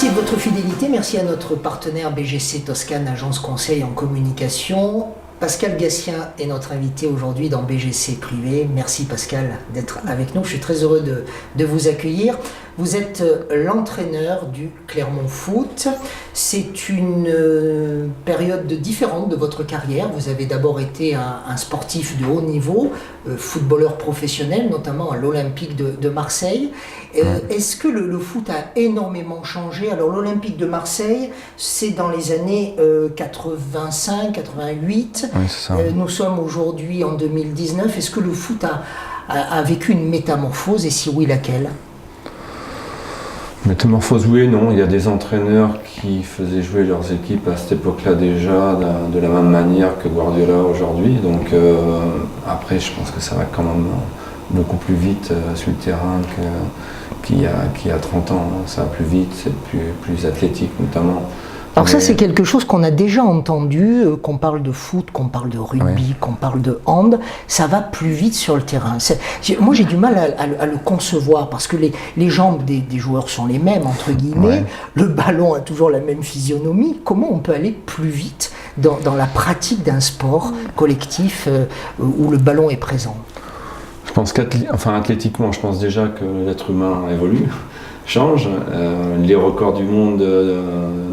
Merci de votre fidélité, merci à notre partenaire BGC Toscane, agence conseil en communication. Pascal Gatien est notre invité aujourd'hui dans BGC Privé. Merci Pascal d'être avec nous, je suis très heureux de vous accueillir. Vous êtes l'entraîneur du Clermont Foot. C'est une période différente de votre carrière. Vous avez d'abord été un sportif de haut niveau, footballeur professionnel, notamment à l'Olympique de Marseille. Est-ce que le foot a énormément changé? Alors l'Olympique de Marseille, c'est dans les années 85, 88. Oui, c'est ça. Nous sommes aujourd'hui en 2019. Est-ce que le foot a vécu une métamorphose et si oui, laquelle? Métamorphose, oui et non. Il y a des entraîneurs qui faisaient jouer leurs équipes à cette époque-là déjà de la même manière que Guardiola aujourd'hui. Donc après, je pense que ça va quand même beaucoup plus vite sur le terrain qu'il y a 30 ans. Ça va plus vite, c'est plus athlétique notamment. Alors ça, c'est quelque chose qu'on a déjà entendu, qu'on parle de foot, qu'on parle de rugby, qu'on parle de hand, ça va plus vite sur le terrain. Moi, j'ai du mal à le concevoir parce que les jambes des joueurs sont les mêmes, entre guillemets, le ballon a toujours la même physionomie. Comment on peut aller plus vite dans la pratique d'un sport collectif où le ballon est présent? Je pense athlétiquement, je pense déjà que l'être humain évolue. Change. Les records du monde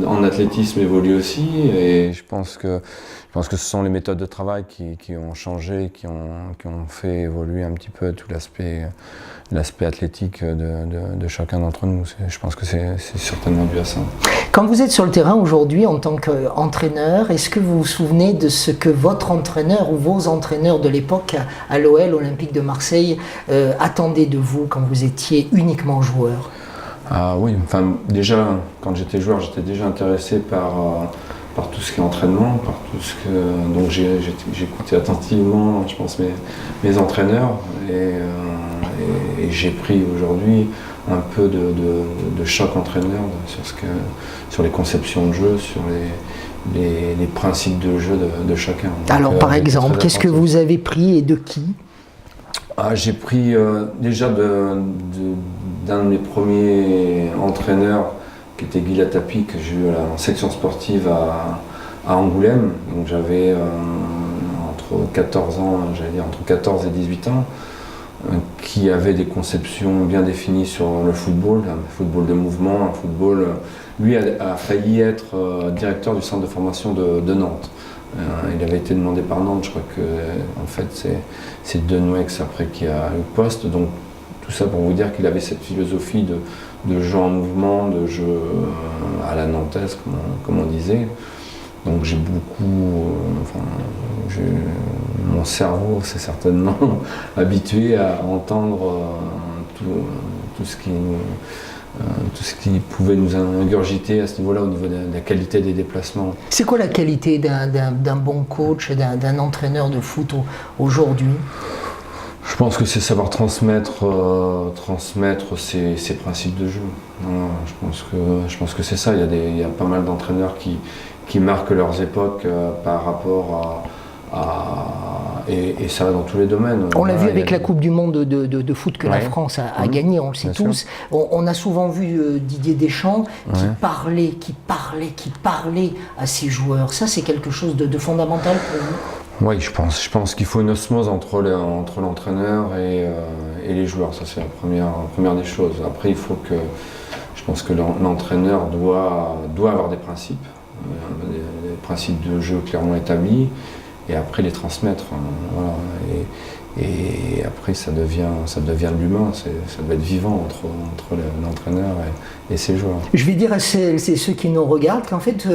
en athlétisme évoluent aussi et je pense que ce sont les méthodes de travail qui ont changé, qui ont fait évoluer un petit peu tout l'aspect athlétique de chacun d'entre nous. Je pense que c'est certainement dû à ça. Quand vous êtes sur le terrain aujourd'hui en tant qu'entraîneur, est-ce que vous vous souvenez de ce que votre entraîneur ou vos entraîneurs de l'époque à l'OL, Olympique de Marseille, attendaient de vous quand vous étiez uniquement joueur? Ah oui, déjà quand j'étais joueur, j'étais déjà intéressé par tout ce qui est entraînement, par tout ce que donc j'écoutais attentivement, je pense mes entraîneurs et j'ai pris aujourd'hui un peu de choc entraîneur sur les conceptions de jeu, sur les principes de jeu de chacun. Alors par exemple, qu'est-ce que vous avez pris et de qui? J'ai pris déjà d'un de mes premiers entraîneurs qui était Guy Latapi, que j'ai eu en section sportive à Angoulême. Donc j'avais entre 14 et 18 ans, qui avait des conceptions bien définies sur le football, un football de mouvement, un football. Lui a failli être directeur du centre de formation de Nantes. Il avait été demandé par Nantes, je crois que en fait c'est Denouex après qui a eu le poste. Donc tout ça pour vous dire qu'il avait cette philosophie de jeu en mouvement, de jeu à la nantaise, comme on disait. Donc j'ai beaucoup, mon cerveau s'est certainement habitué à entendre tout ce qui pouvait nous ingurgiter à ce niveau-là au niveau de la qualité des déplacements. C'est quoi la qualité d'un bon coach, d'un entraîneur de foot aujourd'hui? Je pense que c'est savoir transmettre ses principes de jeu. Voilà, je pense que c'est ça. Il y a pas mal d'entraîneurs qui marquent leurs époques par rapport et ça va dans tous les domaines. On l'a vu avec la Coupe du Monde de foot que la France a gagné, on le sait tous. On a souvent vu Didier Deschamps qui parlait à ses joueurs. Ça, c'est quelque chose de fondamental pour vous? Oui, je pense qu'il faut une osmose entre l'entraîneur et les joueurs. Ça, c'est la première des choses. Après, je pense que l'entraîneur doit avoir des principes de jeu clairement établis, et après les transmettre. Voilà. Et après, ça devient de l'humain, ça doit être vivant entre l'entraîneur et ses joueurs. Je vais dire à ceux qui nous regardent qu'en fait,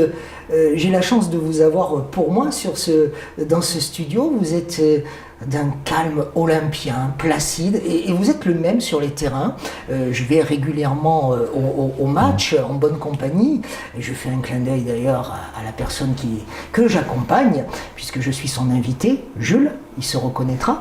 j'ai la chance de vous avoir pour moi dans ce studio. Vous êtes d'un calme olympien, placide, et vous êtes le même sur les terrains. Je vais régulièrement au match, en bonne compagnie, et je fais un clin d'œil d'ailleurs à la personne que j'accompagne, puisque je suis son invité, Jules, il se reconnaîtra.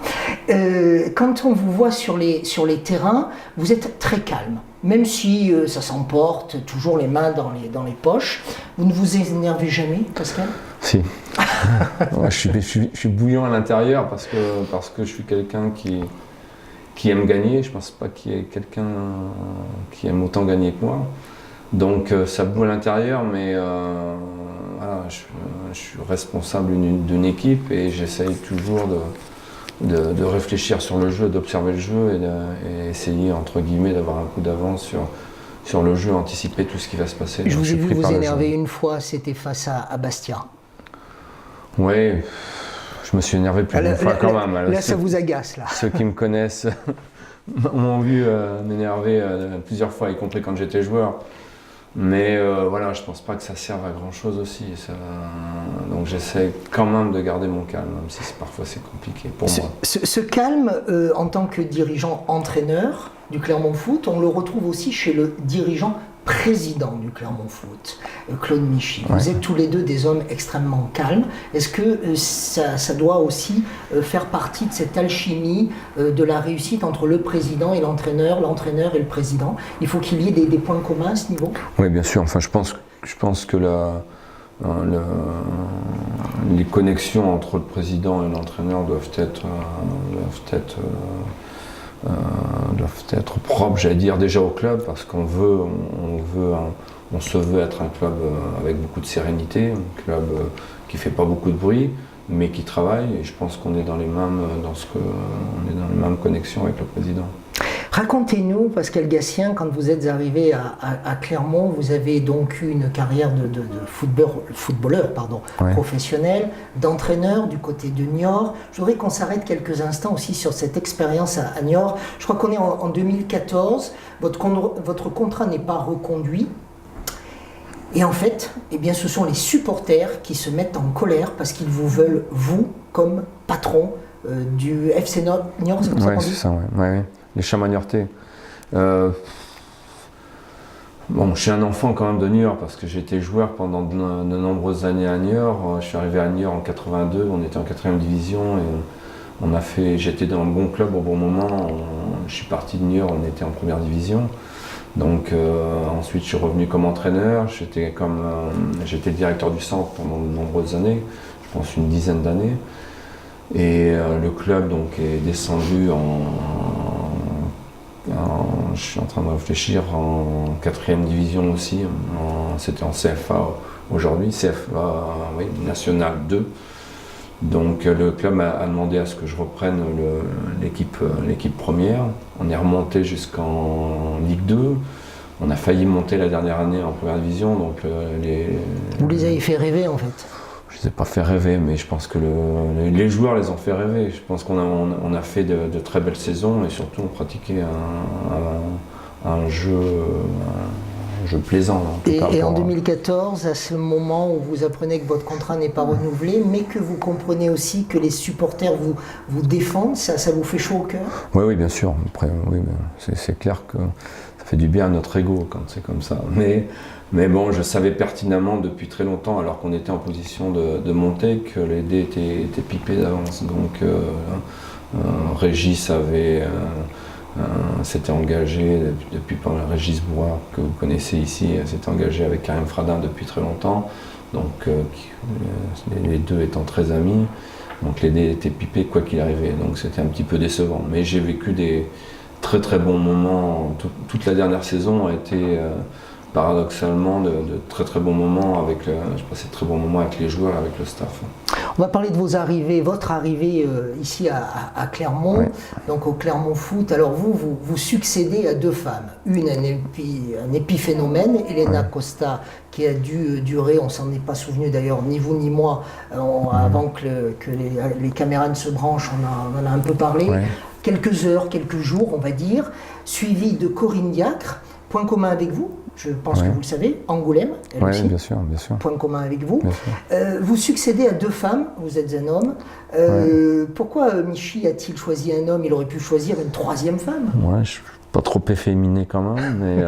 Quand on vous voit sur les terrains, vous êtes très calme. Même si ça s'emporte, toujours les mains dans les poches. Vous ne vous énervez jamais, Pascal? Si. Ouais, je suis bouillant à l'intérieur parce que je suis quelqu'un qui aime gagner. Je ne pense pas qu'il y ait quelqu'un qui aime autant gagner que moi. Donc ça boue à l'intérieur, mais voilà, je suis responsable d'une équipe et j'essaye toujours de réfléchir sur le jeu, d'observer le jeu et essayer, entre guillemets, d'avoir un coup d'avance sur le jeu, anticiper tout ce qui va se passer. Je vous ai vu vous énerver une fois, c'était face à Bastia. Oui, je me suis énervé plus d'une fois quand même. Là, ça vous agace, là. Ceux qui me connaissent m'ont vu m'énerver plusieurs fois, y compris quand j'étais joueur. Mais voilà, je pense pas que ça serve à grand chose aussi. Donc j'essaie quand même de garder mon calme, même si parfois c'est compliqué pour moi. Ce calme, en tant que dirigeant entraîneur du Clermont Foot, on le retrouve aussi chez le dirigeant président du Clermont Foot, Claude Michy. Vous êtes tous les deux des hommes extrêmement calmes. Est-ce que ça doit aussi faire partie de cette alchimie de la réussite entre le président et l'entraîneur et le président? Il faut qu'il y ait des points communs à ce niveau? Oui, bien sûr. Enfin, je pense que les connexions entre le président et l'entraîneur doivent être propres, j'allais dire, déjà au club, parce qu'on se veut être un club avec beaucoup de sérénité, un club qui fait pas beaucoup de bruit, mais qui travaille. Et je pense qu'on est dans les mêmes connexions avec le président. Racontez-nous, Pascal Gassien, quand vous êtes arrivé à Clermont, vous avez donc eu une carrière de footballeur professionnel, d'entraîneur du côté de Niort. Je voudrais qu'on s'arrête quelques instants aussi sur cette expérience à Niort. Je crois qu'on est en 2014, votre contrat n'est pas reconduit. Et en fait, eh bien, ce sont les supporters qui se mettent en colère parce qu'ils vous veulent, vous, comme patron du FC Niort, c'est comme ça qu'on dit ? Oui, c'est ça, ouais. Les Chamagnortais. Bon, je suis un enfant quand même de Niort parce que j'ai été joueur pendant de nombreuses années à Niort. Je suis arrivé à Niort en 82, on était en 4e division et j'étais dans le bon club au bon moment. Je suis parti de Niort, on était en 1re division. Donc ensuite je suis revenu comme entraîneur, j'étais directeur du centre pendant de nombreuses années, je pense une dizaine d'années. Et le club donc est descendu je suis en train de réfléchir, en 4e division aussi, c'était en CFA aujourd'hui, CFA National 2. Donc le club a demandé à ce que je reprenne l'équipe première. On est remonté jusqu'en Ligue 2. On a failli monter la dernière année en 1re division. Donc vous les avez fait rêver en fait? Je ne les ai pas fait rêver, mais je pense que les joueurs les ont fait rêver. Je pense qu'on a fait de très belles saisons et surtout on pratiquait un jeu plaisant. Et en 2014, à ce moment où vous apprenez que votre contrat n'est pas renouvelé, mais que vous comprenez aussi que les supporters vous défendent, ça vous fait chaud au cœur? Oui, bien sûr. Après, c'est clair que ça fait du bien à notre ego quand c'est comme ça. Mais bon, je savais pertinemment depuis très longtemps, alors qu'on était en position de monter, que les dés étaient pipés d'avance. Donc Régis s'était engagé depuis Régis Bourard, que vous connaissez ici, s'était engagé avec Karim Fradin depuis très longtemps. Donc les deux étant très amis, donc les dés étaient pipés quoi qu'il arrivait. Donc c'était un petit peu décevant. Mais j'ai vécu des très très bons moments. Toute la dernière saison a été paradoxalement de très très bons moments je passais de très bons moments avec les joueurs, avec le staff. On va parler de votre arrivée ici à Clermont, ouais. Donc au Clermont Foot. Alors vous succédez à deux femmes, un épiphénomène, Elena Costa, qui a dû durer, on s'en est pas souvenu d'ailleurs, ni vous ni moi, avant que les caméras ne se branchent, on en a un peu parlé, ouais. Quelques heures, quelques jours on va dire, suivi de Corinne Diacre, point commun avec vous. Je pense que vous le savez, Angoulême, elle aussi. Bien sûr. Point commun avec vous. Vous succédez à deux femmes, vous êtes un homme. Pourquoi Michy a-t-il choisi un homme? Il aurait pu choisir une troisième femme. Ouais, je suis pas trop efféminé quand même, mais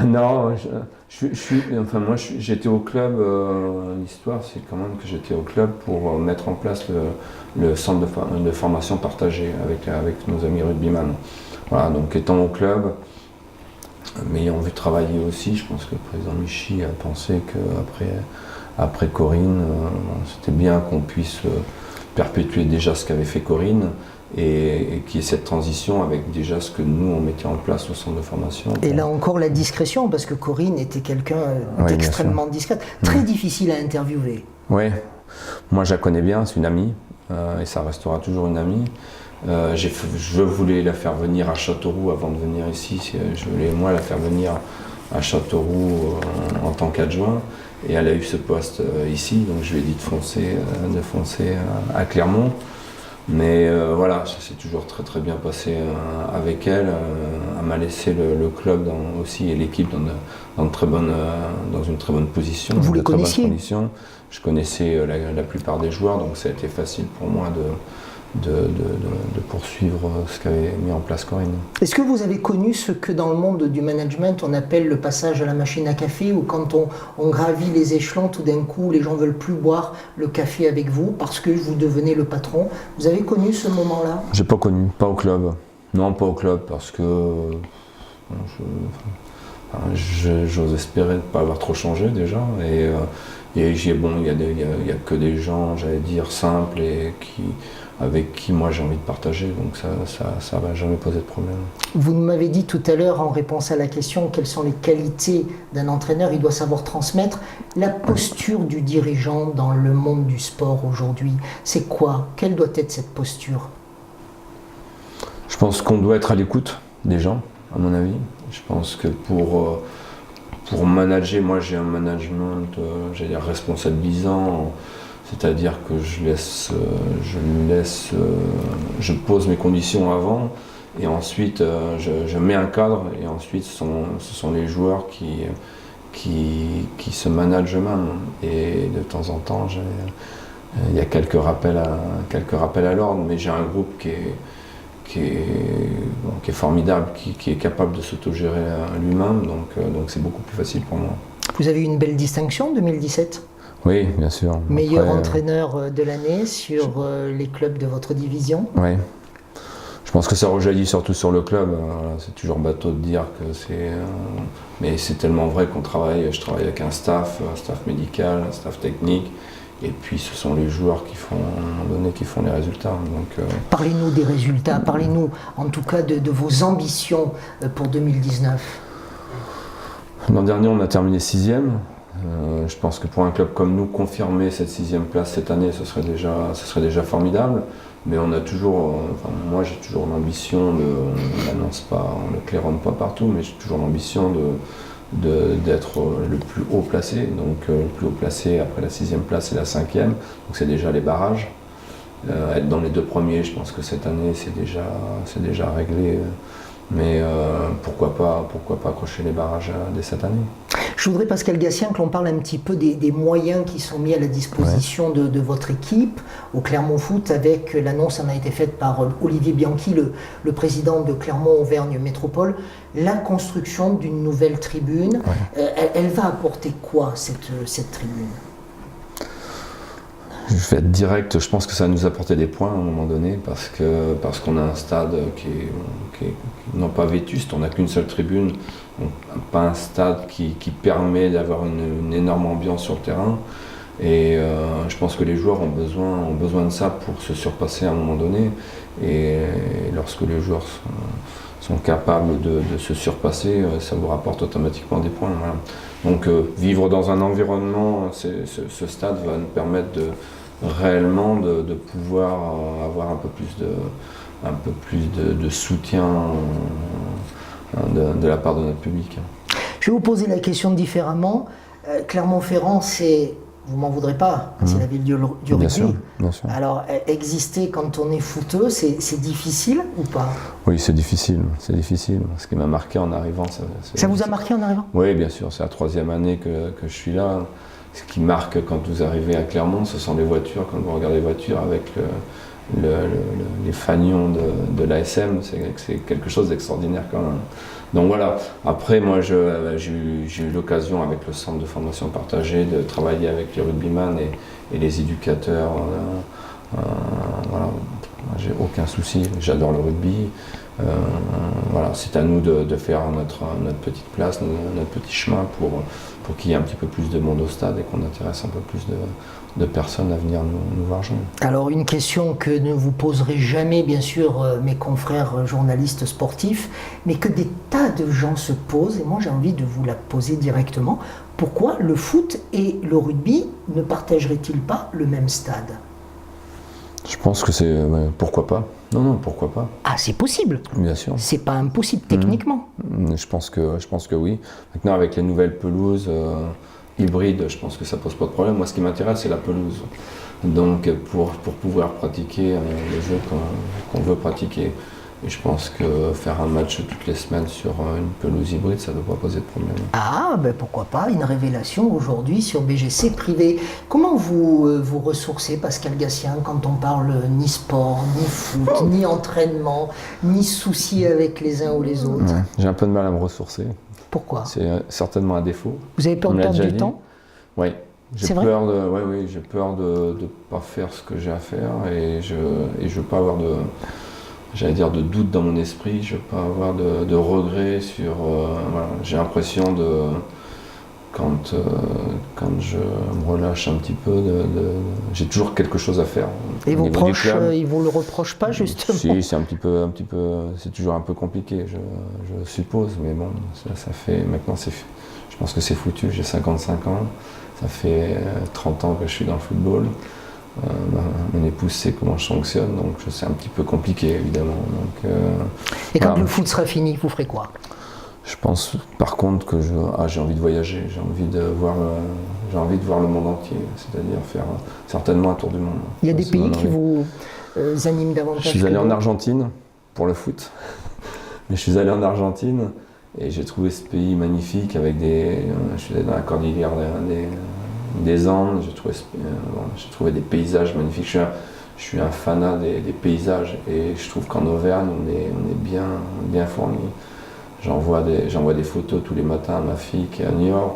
non, moi j'étais au club, l'histoire c'est quand même que j'étais au club pour mettre en place le centre de formation partagé avec nos amis rugbyman. Voilà, donc étant au club, mais ayant envie de travailler aussi, je pense que le président Michy a pensé qu'après Corinne, c'était bien qu'on puisse perpétuer déjà ce qu'avait fait Corinne et qu'il y ait cette transition avec déjà ce que nous on mettait en place au centre de formation. Et là encore la discrétion, parce que Corinne était quelqu'un d'extrêmement discrète, très difficile à interviewer. Oui, moi je la connais bien, c'est une amie, et ça restera toujours une amie. Je voulais la faire venir à Châteauroux avant de venir ici, je voulais moi la faire venir à Châteauroux en tant qu'adjoint, et elle a eu ce poste ici, donc je lui ai dit de foncer à Clermont. Mais voilà, ça s'est toujours très très bien passé avec elle. Elle m'a laissé le club aussi et l'équipe dans une très bonne position. Vous les connaissiez ? Je connaissais la plupart des joueurs, donc ça a été facile pour moi de poursuivre ce qu'avait mis en place Corinne. Est-ce que vous avez connu ce que dans le monde du management on appelle le passage à la machine à café, où quand on gravit les échelons, tout d'un coup les gens ne veulent plus boire le café avec vous parce que vous devenez le patron? Vous avez connu ce moment-là? J'ai pas connu, pas au club. Non, pas au club, parce que j'ose espérer ne pas avoir trop changé déjà. Et il y a que des gens, j'allais dire, simples et avec qui moi j'ai envie de partager, donc ça va jamais poser de problème. Vous m'avez dit tout à l'heure en réponse à la question quelles sont les qualités d'un entraîneur, il doit savoir transmettre. La posture du dirigeant dans le monde du sport aujourd'hui, c'est quoi? Quelle doit être cette posture? Je pense qu'on doit être à l'écoute des gens, à mon avis. Je pense que pour manager, moi j'ai un management, j'allais dire responsabilisant. C'est-à-dire que je pose mes conditions avant, et ensuite je mets un cadre, et ensuite ce sont les joueurs qui se managent eux-mêmes. Et de temps en temps, il y a quelques rappels à l'ordre, mais j'ai un groupe qui est formidable, qui est capable de s'autogérer lui-même, donc c'est beaucoup plus facile pour moi. Vous avez eu une belle distinction en 2017 ? Oui, bien sûr. Meilleur entraîneur de l'année sur les clubs de votre division. Oui. Je pense que ça rejaillit surtout sur le club. C'est toujours bateau de dire que c'est... mais c'est tellement vrai je travaille avec un staff médical, un staff technique, et puis ce sont les joueurs qui font, à un moment donné, qui font les résultats. Donc, Parlez-nous des résultats, parlez-nous en tout cas de vos ambitions pour 2019. L'an dernier, on a terminé 6e. Je pense que pour un club comme nous, confirmer cette 6e place cette année, ce serait déjà formidable. Mais on a toujours, moi j'ai toujours l'ambition on ne l'annonce pas, on ne le claironne pas partout, mais j'ai toujours l'ambition d'être le plus haut placé. Donc le plus haut placé après la 6e place et la 5e, donc c'est déjà les barrages. Être dans les 2 premiers, je pense que cette année c'est déjà réglé. Mais pourquoi pas accrocher les barrages dès cette année. Je voudrais, Pascal Gassien, que l'on parle un petit peu des moyens qui sont mis à la disposition de votre équipe au Clermont Foot, avec l'annonce en a été faite par Olivier Bianchi, le président de Clermont-Auvergne Métropole, la construction d'une nouvelle tribune. Elle va apporter quoi, cette tribune ? Je vais être direct, je pense que ça va nous apporter des points à un moment donné, parce qu'on a un stade qui est non pas vétuste, on n'a qu'une seule tribune, donc pas un stade qui permet d'avoir une énorme ambiance sur le terrain. Et je pense que les joueurs ont besoin de ça pour se surpasser à un moment donné. Et lorsque les joueurs sont capables de se surpasser, ça vous rapporte automatiquement des points. Voilà. Donc vivre dans un environnement, ce stade va nous permettre réellement de pouvoir avoir un peu plus de soutien de la part de notre public. Je vais vous poser la question différemment. Clermont-Ferrand, vous m'en voudrez pas, c'est la ville du rugby. Bien sûr. Alors, exister quand on est footeux, c'est difficile ou pas? Oui, c'est difficile. Ce qui m'a marqué en arrivant. Ça vous a marqué en arrivant? Oui, bien sûr. C'est la 3e année que je suis là. Ce qui marque quand vous arrivez à Clermont, ce sont les voitures. Quand vous regardez les voitures avec les fanions de l'ASM, c'est quelque chose d'extraordinaire quand même. Donc voilà. Après, moi, j'ai eu l'occasion avec le centre de formation partagée de travailler avec les rugbyman et les éducateurs. Voilà. J'ai aucun souci. J'adore le rugby. Voilà, c'est à nous de faire notre petite place, notre petit chemin pour qu'il y ait un petit peu plus de monde au stade et qu'on intéresse un peu plus de personnes à venir nous voir jouer. Alors une question que ne vous poserai jamais bien sûr mes confrères journalistes sportifs, mais que des tas de gens se posent, et moi j'ai envie de vous la poser directement. Pourquoi le foot et le rugby ne partageraient-ils pas le même stade? Je pense que c'est... pourquoi pas? Non, pourquoi pas? Ah, c'est possible. Bien sûr. C'est pas impossible techniquement. Je pense que oui. Maintenant, avec les nouvelles pelouses hybrides, je pense que ça pose pas de problème. Moi, ce qui m'intéresse, c'est la pelouse. Donc, pour pouvoir pratiquer les jeux qu'on veut pratiquer. Et je pense que faire un match toutes les semaines sur une pelouse hybride, ça ne doit pas poser de problème. Ah, ben pourquoi pas, une révélation aujourd'hui sur BGC Privé. Comment vous vous ressourcez, Pascal Gassien, quand on parle ni sport, ni foot, ni entraînement, ni soucis avec les uns ou les autres? Ouais, j'ai un peu de mal à me ressourcer. Pourquoi? C'est certainement un défaut. Vous avez peur de perdre du temps? Oui. C'est vrai? J'ai peur de ne pas faire ce que j'ai à faire et je veux pas avoir de doute dans mon esprit, je ne veux pas avoir de regrets sur... voilà. J'ai l'impression quand je me relâche un petit peu, j'ai toujours quelque chose à faire. Et vos proches, ils vous le reprochent pas justement? Si, c'est un petit peu, c'est toujours un peu compliqué, je suppose, mais bon, ça fait, maintenant je pense que c'est foutu, j'ai 55 ans, ça fait 30 ans que je suis dans le football. Mon épouse sait comment je fonctionne, donc c'est un petit peu compliqué évidemment. Donc, et quand le foot sera fini, vous ferez quoi? Je pense par contre que j'ai envie de voyager, j'ai envie de voir le monde entier, c'est-à-dire faire certainement un tour du monde. Il y a des pays qui vous animent davantage? Je suis allé en Argentine pour le foot, mais je suis allé en Argentine et j'ai trouvé ce pays magnifique avec je suis allé dans la cordillère des Andes, j'ai trouvé des paysages magnifiques. Je suis un fanat des paysages et je trouve qu'en Auvergne on est bien fourni. J'envoie des photos tous les matins à ma fille qui est à New York.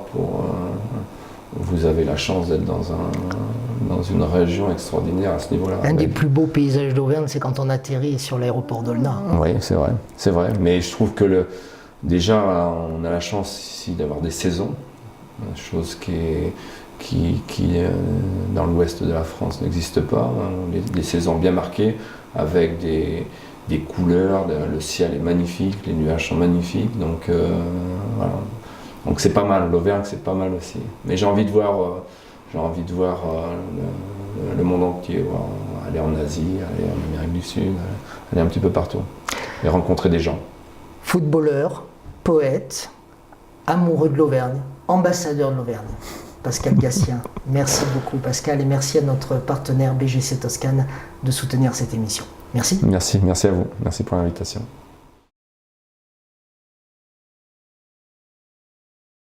Vous avez la chance d'être dans une région extraordinaire à ce niveau-là. Un des plus beaux paysages d'Auvergne, c'est quand on atterrit sur l'aéroport d'Aulnat. Oui, c'est vrai. Mais je trouve que déjà on a la chance ici d'avoir des saisons, chose qui dans l'ouest de la France n'existe pas, des saisons bien marquées avec des couleurs, le ciel est magnifique, les nuages sont magnifiques, donc voilà. Donc c'est pas mal, l'Auvergne c'est pas mal aussi. Mais j'ai envie de voir le monde entier, aller en Asie, aller en Amérique du Sud, aller un petit peu partout et rencontrer des gens. Footballeur, poète, amoureux de l'Auvergne, ambassadeur de l'Auvergne. Pascal Gassien. Merci beaucoup Pascal et merci à notre partenaire BGC Toscane de soutenir cette émission. Merci. Merci à vous. Merci pour l'invitation.